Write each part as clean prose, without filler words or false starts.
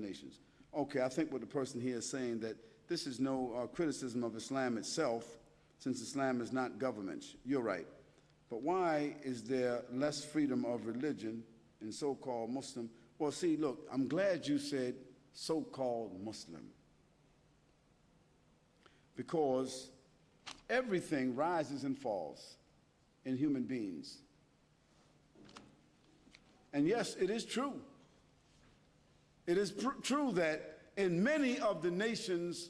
nations. Okay, I think what the person here is saying that this is no criticism of Islam itself, since Islam is not government. You're right. But why is there less freedom of religion in so-called Muslim? Well, see, look, I'm glad you said so-called Muslim, because everything rises and falls in human beings. And yes, it is true. It is true that in many of the nations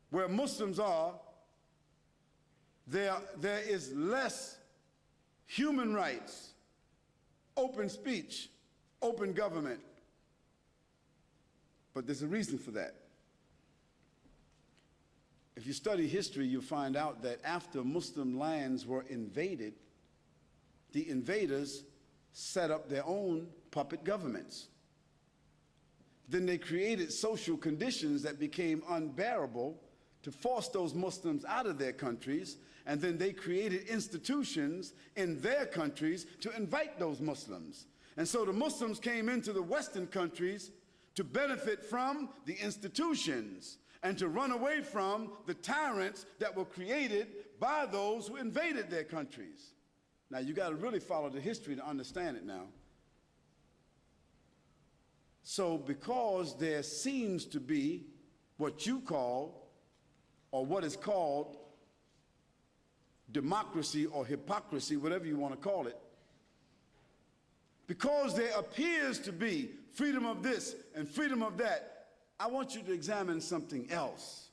where Muslims are, there is less human rights, open speech, open government. But there's a reason for that. If you study history, you'll find out that after Muslim lands were invaded, the invaders set up their own puppet governments. Then they created social conditions that became unbearable to force those Muslims out of their countries, and then they created institutions in their countries to invite those Muslims. And so the Muslims came into the Western countries to benefit from the institutions and to run away from the tyrants that were created by those who invaded their countries. Now, you got to really follow the history to understand it now. So because there seems to be what you call, or what is called, democracy or hypocrisy, whatever you want to call it, because there appears to be freedom of this and freedom of that, I want you to examine something else.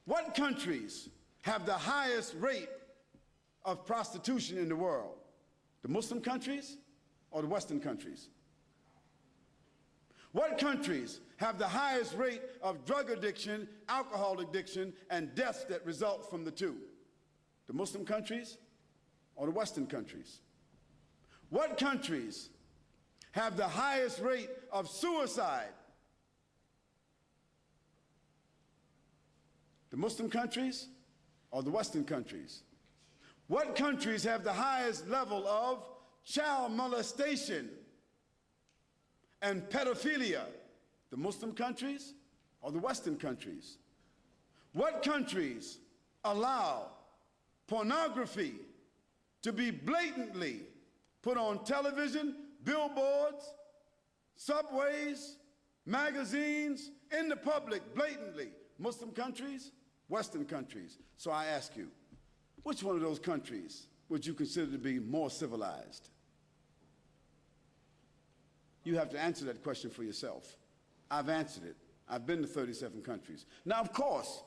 What countries have the highest rate of prostitution in the world? The Muslim countries or the Western countries? What countries have the highest rate of drug addiction, alcohol addiction, and deaths that result from the two? The Muslim countries or the Western countries? What countries have the highest rate of suicide? The Muslim countries or the Western countries? What countries have the highest level of child molestation and pedophilia? The Muslim countries or the Western countries? What countries allow pornography to be blatantly put on television, billboards, subways, magazines, in the public blatantly? Muslim countries, Western countries. So I ask you, which one of those countries would you consider to be more civilized? You have to answer that question for yourself. I've answered it. I've been to 37 countries. Now, of course,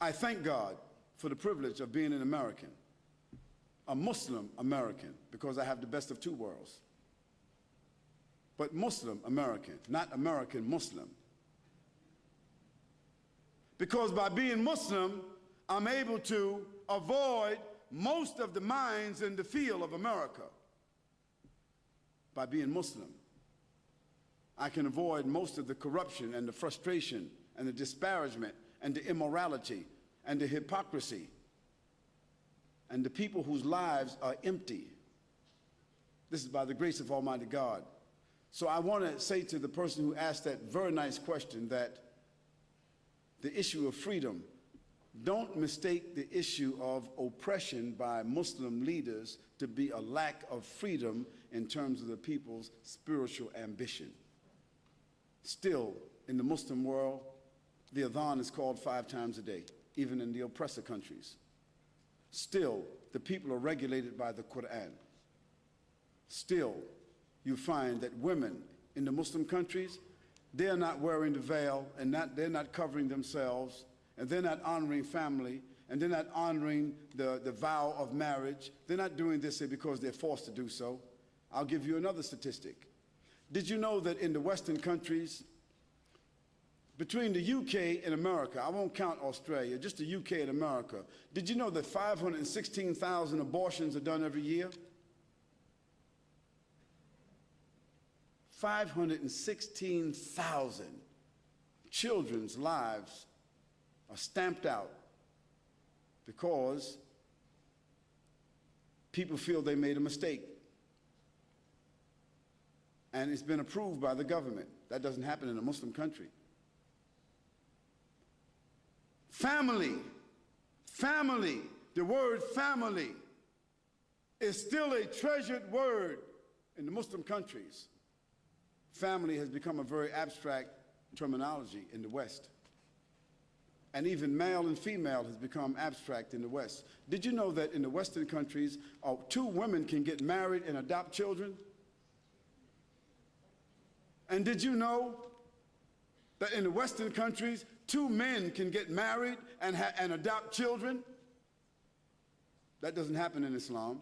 I thank God for the privilege of being an American, a Muslim American, because I have the best of two worlds. But Muslim American, not American Muslim. Because by being Muslim, I'm able to avoid most of the mines in the field of America. By being Muslim, I can avoid most of the corruption and the frustration and the disparagement and the immorality and the hypocrisy and the people whose lives are empty. This is by the grace of Almighty God. So I want to say to the person who asked that very nice question that the issue of freedom, don't mistake the issue of oppression by Muslim leaders to be a lack of freedom in terms of the people's spiritual ambition. Still, in the Muslim world, the adhan is called 5 times a day, even in the oppressor countries. Still, the people are regulated by the Quran. Still, you find that women in the Muslim countries, they're not wearing the veil and they're not covering themselves, and they're not honoring family, and they're not honoring the vow of marriage. They're not doing this because they're forced to do so. I'll give you another statistic. Did you know that in the Western countries, between the UK and America, I won't count Australia, just the UK and America, did you know that 516,000 abortions are done every year? 516,000 children's lives are stamped out because people feel they made a mistake. and it's been approved by the government. That doesn't happen in a Muslim country. Family, family, the word family is still a treasured word in the Muslim countries. Family has become a very abstract terminology in the West. And even male and female has become abstract in the West. Did you know that in the Western countries, 2 women can get married and adopt children? And did you know that in the Western countries, 2 men can get married and adopt children? That doesn't happen in Islam.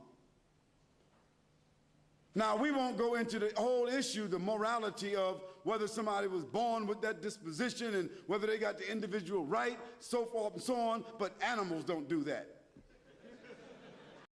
Now, we won't go into the whole issue, the morality of whether somebody was born with that disposition and whether they got the individual right, so forth and so on, but animals don't do that.